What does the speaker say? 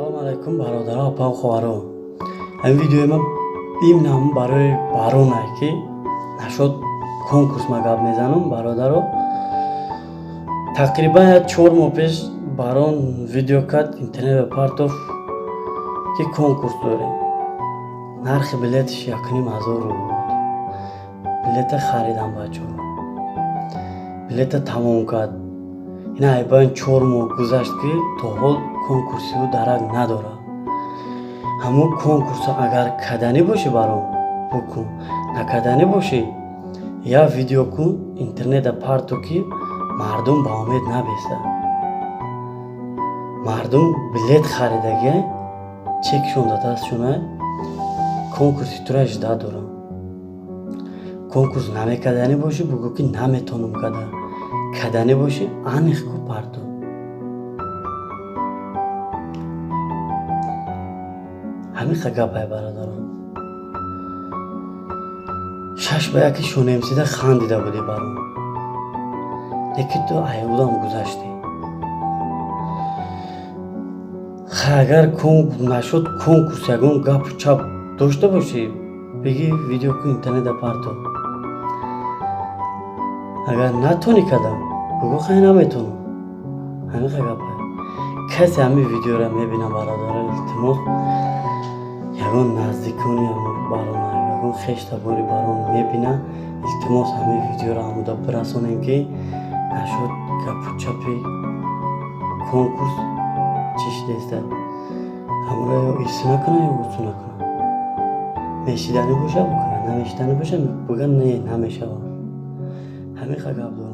Салом алайкум бародаро, опа ховаро. Ин видеои ман биминам барои баронае ки нашод конкурс ма гап мезанам бародаро. Тақрибан 4 моҳ пеш барон видео кард интернет партов ки конкурс дорем. Нархи билетиш 1500 буд. Билета харидам бачаҳо. Билета тамом кард. Ина айбан 4 моҳ гузашт ки то ҳол конкурсиу дарак надорад. Ҳамун конкурсо агар каданӣ бошӣ баром букун, накаданӣ бошӣ я видео кун интернета парту ки мардум ба умед набеста. Мардум билет харидагия чекшон додастшуна конкурси тура жда дорам. Конкурс намекаданӣ бошӣ бугӯ ки наметонам када. Каданӣ бошӣ аниқ ку парту. ҳамиқа гапай бародарон. 6-1 шонемсида хандида будӣ баром. Лекин ту айвудам гузашти. Агар нашуд конкурс ягон гапу чап дошта бошӣ, биги видео ку интернета парту. Агар натони кадам, бугӯ хай наметонам. Ҳамиқа гапай. Касе ҳамин видеоро мебина бародарон, илтимос ягон наздикони барон, ягон хештабори барон мебина, илтимос ҳамин видеоро ҳамуда бирасонем ки нашуд гапу чапи конкурс чиш деста. Ҳамуро ё исӣ накуна, ё усу накуна. Мешиданӣ боша букуна, намешиданӣ боша буга не намешава. ҳамиқа гап дорам.